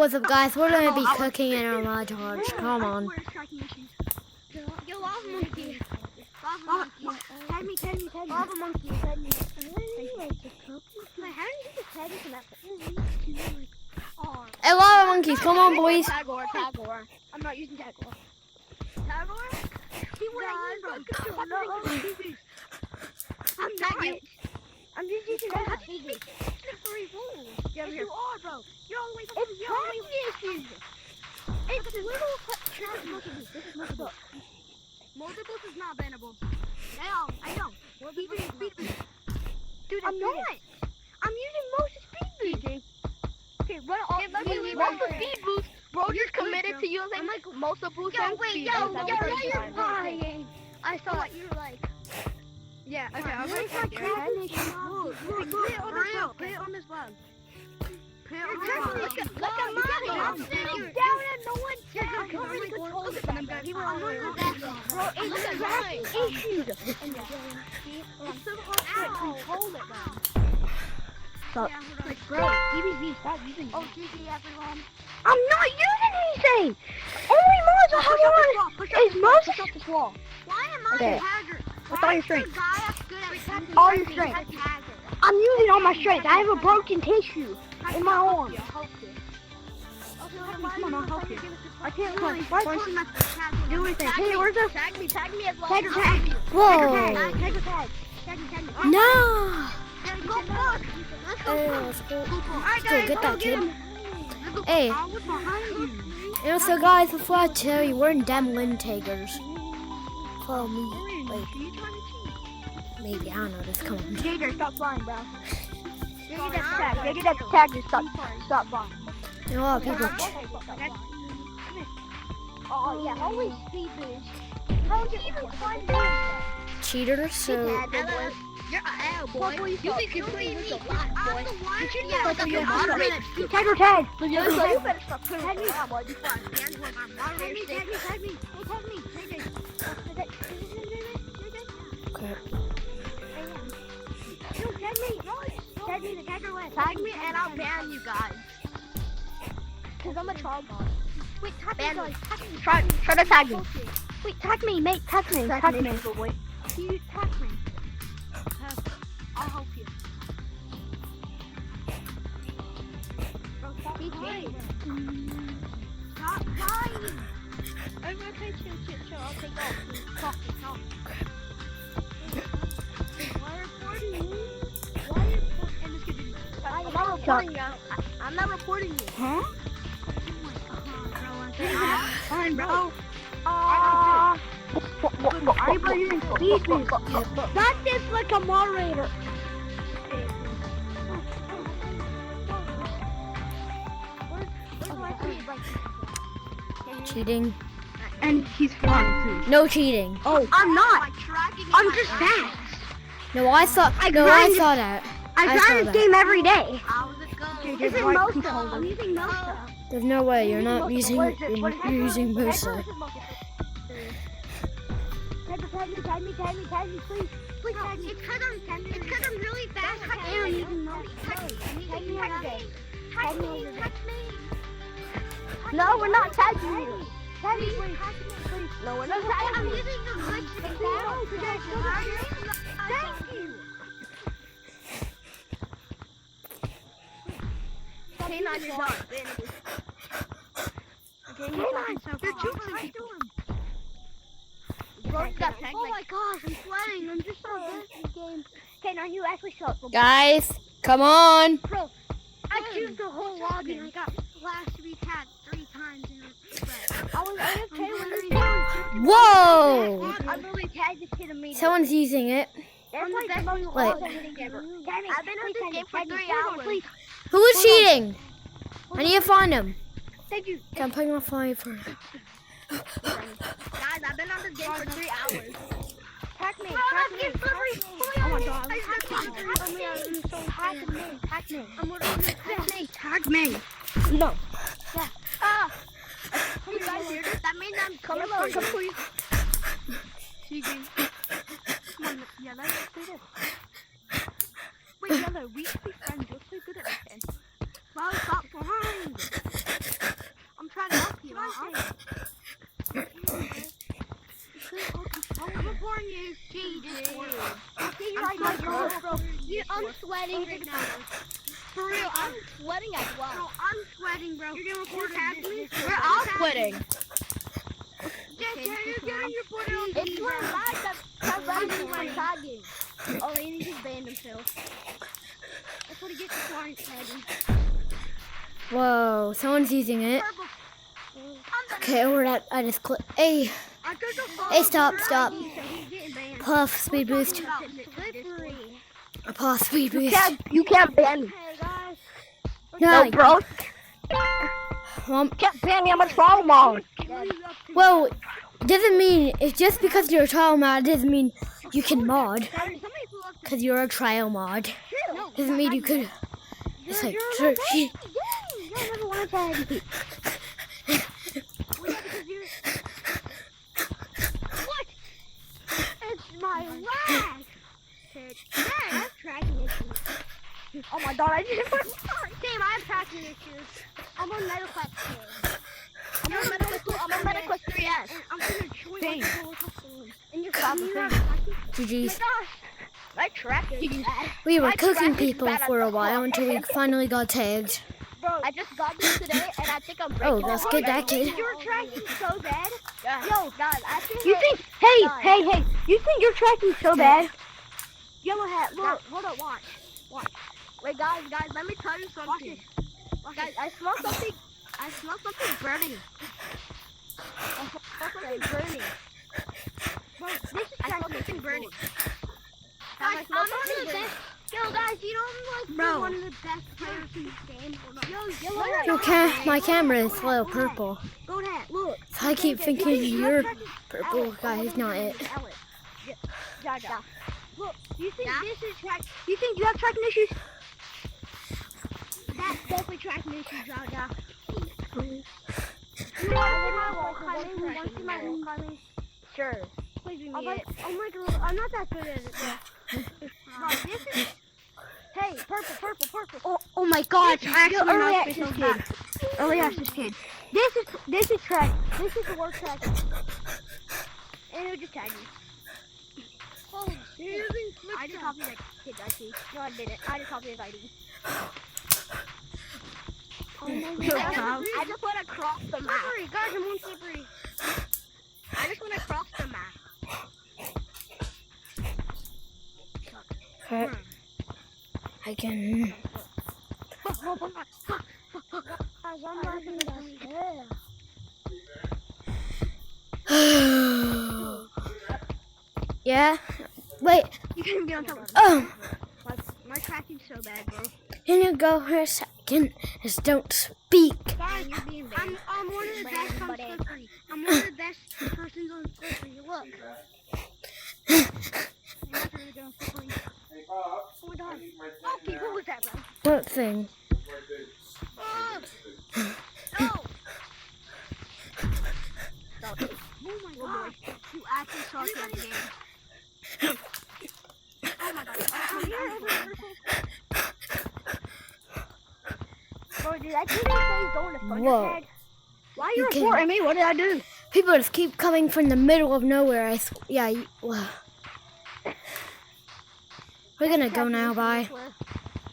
what's up, guys? We're gonna be cooking in our montage. Come on. Yo, lava monkey. Lava monkey. Tag me. Lava monkey, tag me. Wait, how did you get tagged into that? Hey, lava monkeys, come on, boys. Tagor. I'm not using Tagor. Tagor? He wouldn't use I'm not. I'm just using that. Yeah, you are, bro. You're all the way from It's little multiples. This is multiple. Multiples is not bannable. I know. Dude, I'm not. I'm using most speed boost. Okay, run off. Most speed boost. Bro, you're committed to using multiple speed boost. You're lying. I saw it. You're like. Yeah, okay, I'm gonna put it on this one. Look at mine. I'm sitting down and no one's down. I'm covering the toilet. Look at mine. Issues. It's so hard to control it now. Stop. Bro, DBV, stop using it. Oh, GG, everyone. I'm not using anything. Only mods I have on is most. Push up this wall. Why am I a tagger? What's all your strength? All your strength. I'm using all my strength. I have a broken tissue in my arm. Come on, I'll help you. I can't run. Do anything. Hey, where's the... Tag me as well. Tag. Whoa. Tag. No. Go fuck. Let's go. Get that kid. Hey. And also, guys, before I tell you, we're in Demlin Tigers. Follow me. Wait. Maybe, I don't know this. Come on. Jader, stop flying, bro. Get that tag and stop flying. There are a lot of people. Oh, yeah, always speed boost. How would you even find that? Cheater, so... You're an L, boy. You think you're playing with a lot, boy. Tag or tag. You better stop putting it on, boy. Tag me. Okay. Tag me and I'll ban you guys. Cause I'm a troll bot. Wait, tag me. Try to tag me. Wait, tag me, mate. Tag me. You tag me. I'll help you. Bro, stop lying. Stop lying. Okay, chill. I'll take off. Talk. Why reporting me? I'm not reporting you. Huh? Fine, bro. Are you using speed boost? Not this like a moderator. Cheating. And he's flying too. No cheating. Oh, I'm not. I'm just fast. No, I saw that. I grind this game every day. This is Mosa. I'm using Mosa. There's no way you're not using. You're using Mosa. Tag me, please. Please tag me. It's because I'm really fast. I am using Mosa. Tag me. No, we're not tagging you. Tag me, please. No, we're not tagging you. I'm using the glitch. Thank you. K9 is done. You're choosing people. Oh my gosh, I'm sweating. I'm just so good at this game. K9, you actually suck. Guys, come on. Bro, I choose the whole lobby and I got flash to be tagged 3 times in a thread. I was AFK when Whoa! I literally tagged this kid immediately. Someone's using it. That's like the most Wait. ever. I've been on this game for 3 hours. Who is cheating? I need to find him. Thank you. Okay, I'm playing my fire for. Guys, I've been on this game for 3 hours. Tag me. Oh my god. Tag me. No. Yeah. You guys hear this? That means I'm coming for you. Come on, Yellow, let's do this. Wait, Yellow, we should be friends. You're so good at this. Well, stop flying. I'm sweating right now. For real, I'm sweating as well. Bro, I'm sweating, bro. You're getting recorded. We're all sweating. You're getting reported. It's one live that's running my tagging. Oh, and he just banned himself. That's what he gets for flying tagging. Whoa, someone's using it. Okay, I just click. Hey, stop. Puff, speed boost. Puff, speed boost. You can't ban me. Hey, guys. No, bro. Well, Can't ban me. I'm a trial mode. well, it doesn't mean, it's just because you're a trial mod, it doesn't mean you can mod. Because you're a trial mod. Doesn't mean you could. It's like, search. I never want to tag you. What? It's my lag. Dad, I have tracking issues. Oh my god, I didn't put Damn, I have tracking issues. I'm on MetaQuest 2. I'm on MetaQuest 3S. I'm gonna join Dang. my and you're Stop coming it. here. GG's. My tracking is bad. We were My cooking tracking is people bad for as a while until we finally got tagged. Bro, I just got this today and I think I'm breaking. Oh, let's get that kid. You're tracking so bad. Yeah. Yo, guys, I think You think, hey, you think you're tracking so bad? Yellow hat, look, hold up, watch. Wait, guys, let me tell you something. Guys, I smell something burning. I smell something burning. Bro, this is something burning. Guys, I'm one of the best. Yo, guys, you know I'm like one of the best players in this game. My camera is a little purple. Go ahead, look. So I keep thinking you're purple. Guys, not it. Yeah. Look, you think this is track? You think you have tracking issues? That's definitely tracking issues, Jaja. Sure. Please be me. Oh my god, I'm not that good at it. No, this is. Hey, purple. Oh my god, Early access kid. This is track. This is the work track. And it'll just tag me. Oh, shit. I just copied that kid's ID. No, I didn't. I just copied his ID. Oh my god. I just want to cross the map. Slippery, guys, I'm on slippery. I just want to cross the map. Okay. I can. Yeah. Wait. You can't be on top of me. Oh. My tracking's so bad, bro. Can you go for a second? Just don't speak. Guys, I'm one of the best on Slippery. I'm one of the best persons on Slippery. Look. Oh my god. Okay, what was that, bro? What thing? Oh! No! Oh my god. You actually suck at the game. Oh my god. Bro, did I think you guys going to Whoa. Thundertag? Why are you You reporting me? What did I do? People just keep coming from the middle of nowhere. Yeah. We're gonna go now. Bye.